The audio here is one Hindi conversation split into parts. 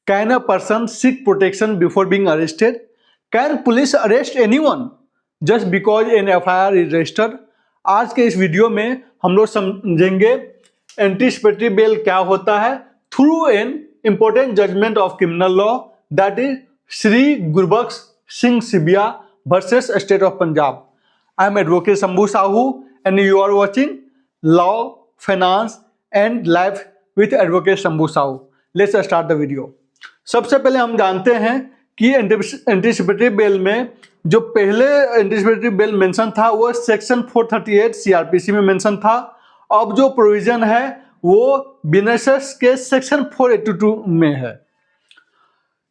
Can a person seek protection before being arrested? Can police arrest anyone just because an FIR is registered? आज के इस वीडियो में हम लोग समझेंगे एंटीसिपेटरी बेल क्या होता है through an important judgement of criminal law that is Shri Gurbaksh Singh Sibbia versus state of Punjab. I am advocate Shambhu Sahu and you are watching law, finance and life with advocate Shambhu Sahu. Let's start the video. सबसे पहले हम जानते हैं कि एंटीसिपेटरी बेल में जो पहले एंटीसिपेटरी बेल मेंशन था वो सेक्शन 438 सीआरपीसी में मेंशन था. अब जो प्रोविजन है वो बीएनएस के सेक्शन 482 में है.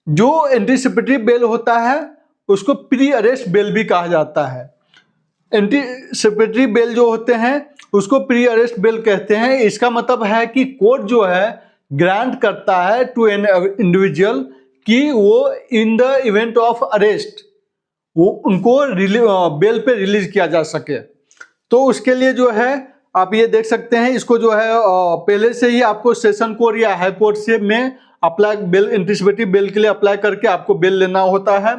जो एंटीसिपेटरी बेल होता है उसको प्री अरेस्ट बेल भी कहा जाता है. एंटीसिपेटरी बेल जो होते हैं उसको प्री अरेस्ट बेल कहते हैं. इसका मतलब है कि कोर्ट जो है ग्रांट करता है टू एन इंडिविजुअल कि वो in the event of arrest वो उनको बेल पे रिलीज किया जा सके. तो उसके लिए जो है आप ये देख सकते हैं इसको जो है पहले से ही आपको सेशन कोर्ट या हाई कोर्ट से में अप्लाई बेल एंटीसिपेटरी बेल के लिए अप्लाई करके आपको बेल लेना होता है.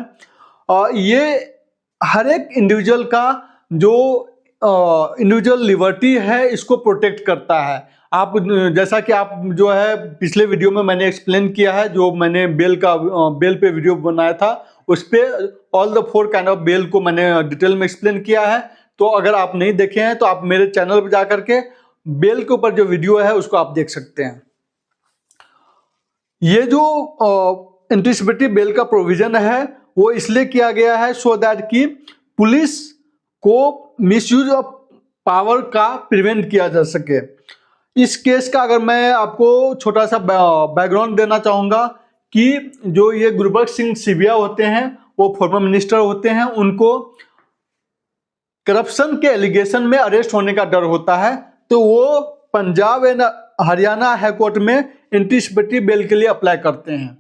ये हर एक इंडिविजुअल का जो इंडिविजुअल लिबर्टी है इसको प्रोटेक्ट करता है. आप जैसा कि आप जो है पिछले वीडियो में मैंने एक्सप्लेन किया है, जो मैंने बेल पे वीडियो बनाया था उस पर all the 4 kind of bail को मैंने डिटेल में एक्सप्लेन किया है. तो अगर आप नहीं देखे हैं तो आप मेरे चैनल पर जा करके बेल के ऊपर जो वीडियो है उसको आप देख सकते हैं. ये जो एंटीसिपेटरी बेल का प्रोविजन है वो इसलिए किया गया है सो दैट कि पुलिस को मिसयूज ऑफ पावर का प्रिवेंट किया जा सके. इस केस का अगर मैं आपको छोटा सा बैकग्राउंड देना चाहूँगा कि जो ये गुरबख्श सिंह सिबिया होते हैं वो फॉर्मर मिनिस्टर होते हैं. उनको करप्शन के एलिगेशन में अरेस्ट होने का डर होता है तो वो Punjab and Haryana high court में एंटीसिपेटरी बेल के लिए अप्लाई करते हैं.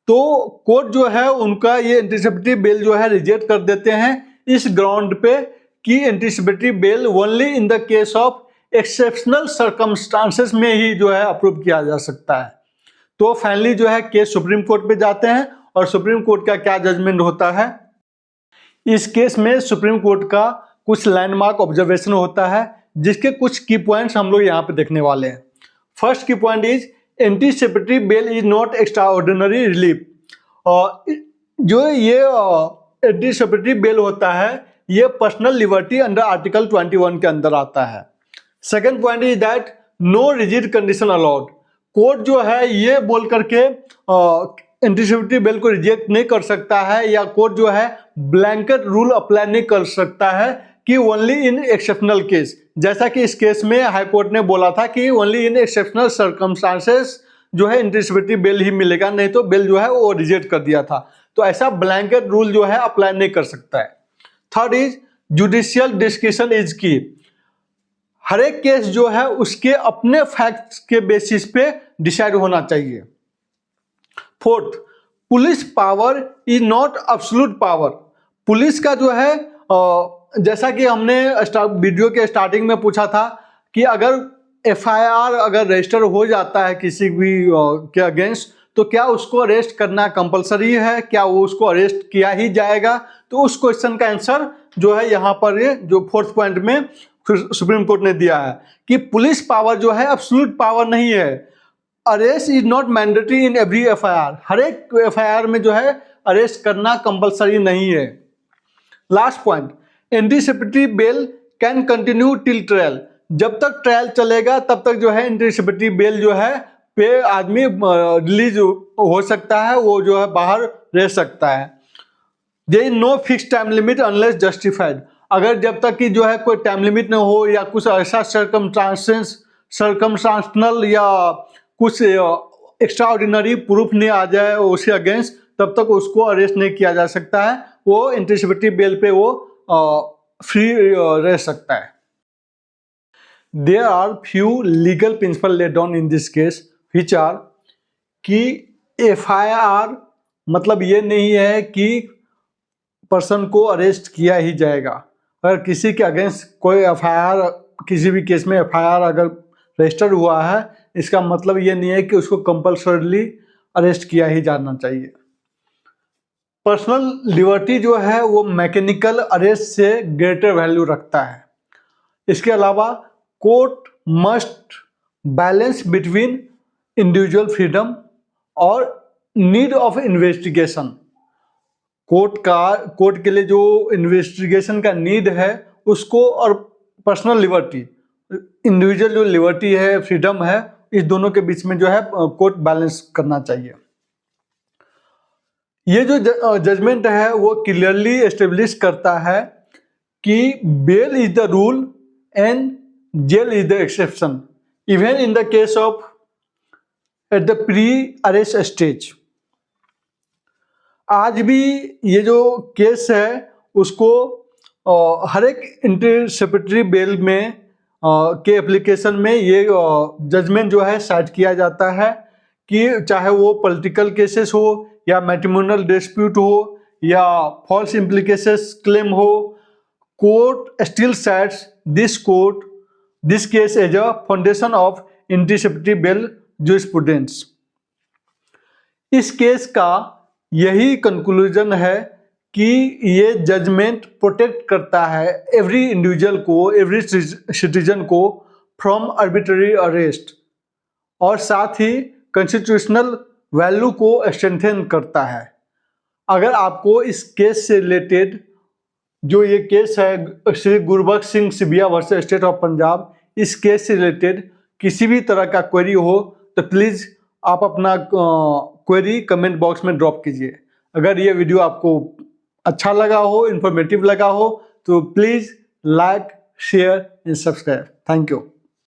तो कोर्ट जो है उनका ये एंटीसिपेटरी बेल जो है रिजेक्ट कर देते हैं इस ग्राउंड पे कि anticipatory bail only in the case of exceptional circumstances में ही जो है अप्रूव किया जा सकता है. तो फाइनली जो है केस सुप्रीम कोर्ट पे जाते हैं और सुप्रीम कोर्ट का क्या जजमेंट होता है. इस केस में सुप्रीम कोर्ट का कुछ लैंडमार्क ऑब्जर्वेशन होता है जिसके कुछ की पॉइंट्स हम लोग यहाँ पे देखने वाले हैं. फर्स्ट की point is anticipatory bail is not extraordinary relief. जो ये एंटीसिपेटरी बेल होता है ये पर्सनल लिबर्टी अंडर आर्टिकल 21 के अंदर आता है. Second point is that no rigid condition allowed. Court जो है ये बोल करके एंटीसिपेटरी बेल को रिजेक्ट नहीं कर सकता है या कोर्ट जो है ब्लैंकेट रूल अप्लाई नहीं कर सकता है कि ओनली इन एक्सेप्शनल केस. जैसा कि इस केस में हाई कोर्ट ने बोला था कि ओनली इन एक्सेप्शनल सर्कमस्टांसेस जो है एंटीसिपेटरी बेल ही मिलेगा, नहीं तो बेल जो है वो रिजेक्ट कर दिया था. तो ऐसा ब्लैंकेट रूल जो है अप्लाई नहीं कर सकता है. Third is judicial discretion is की. हर एक केस जो है उसके अपने फैक्ट्स के बेसिस पे डिसाइड होना चाहिए. Fourth, police power is not absolute power. Police का जो है जैसा कि हमने वीडियो के स्टार्टिंग में पूछा था कि अगर एफआईआर अगर रजिस्टर हो जाता है किसी भी के अगेंस्ट तो क्या उसको अरेस्ट करना कंपलसरी है, क्या वो उसको अरेस्ट किया ही जाएगा. तो उस क्वेश्चन का आंसर जो है यहाँ पर ये जो फोर्थ पॉइंट में सुप्रीम कोर्ट ने दिया है कि पुलिस पावर जो है एब्सोल्यूट पावर नहीं है. Arrest is not mandatory in every FIR. हर एक एफआईआर में जो है अरेस्ट करना कंपलसरी नहीं है. Last point, anticipatory bail can continue till trial. जब तक ट्रायल चलेगा तब तक जो है एंटीसिपेटरी बेल जो है पे आदमी रिलीज हो सकता है, वो जो है बाहर रह सकता है. There is no fix time limit unless justified. अगर जब तक कि जो है कोई टाइम लिमिट न हो या कुछ ऐसा सर्कमस्टांशनल या कुछ एक्स्ट्रा ऑर्डिनरी प्रूफ नहीं आ जाए उसके अगेंस्ट, तब तक उसको अरेस्ट नहीं किया जा सकता है. वो एंटीसिपेटरी बेल पे वो फ्री रह सकता है. There are few legal principle laid down in this case which are कि एफआईआर मतलब ये नहीं है कि पर्सन को अरेस्ट किया ही जाएगा. अगर किसी के अगेंस्ट कोई एफआईआर किसी भी केस में एफआईआर अगर रजिस्टर हुआ है इसका मतलब ये नहीं है कि उसको कंपल्सरीली अरेस्ट किया ही जाना चाहिए। पर्सनल लिबर्टी जो है वो मैकेनिकल अरेस्ट से ग्रेटर वैल्यू रखता है। इसके अलावा court must balance between individual freedom और नीड ऑफ इन्वेस्टिगेशन। कोर्ट के लिए जो इन्वेस्टिगेशन का नीड है उसको, और पर्सनल लिबर्टी, इंडिविजुअल जो लिबर्टी है, फ्रीडम है, इस दोनों के बीच में जो है कोर्ट बैलेंस करना चाहिए। ये जो जजमेंट है वो क्लियरली एस्टेब्लिश करता है कि bail is the rule and jail is the exception even in the case of at the pre arrest stage. आज भी ये जो केस है उसको हर एक इंटरसेप्टरी बेल में के एप्लीकेशन में ये जजमेंट जो है साइट किया जाता है कि चाहे वो पॉलिटिकल केसेस हो या मैट्रिमोनियल डिस्प्यूट हो या फॉल्स इम्प्लीकेशंस क्लेम हो, court still cites this case as a foundation of anticipatory bail jurisprudence. इस केस का यही कंक्लूजन है कि ये जजमेंट प्रोटेक्ट करता है एवरी इंडिविजुअल को, एवरी सिटीजन को फ्रॉम आर्बिट्रेरी अरेस्ट, और साथ ही कॉन्स्टिट्यूशनल वैल्यू को स्ट्रेंथन करता है। अगर आपको इस केस से रिलेटेड, जो ये केस है Shri Gurbaksh Singh Sibbia versus state of Punjab, इस केस से रिलेटेड किसी भी तरह का क्वेरी हो तो प्लीज़ आप अपना क्वेरी कमेंट बॉक्स में ड्रॉप कीजिए। अगर ये वीडियो आपको अच्छा लगा हो, इन्फॉर्मेटिव लगा हो, तो please like, share and subscribe. Thank you.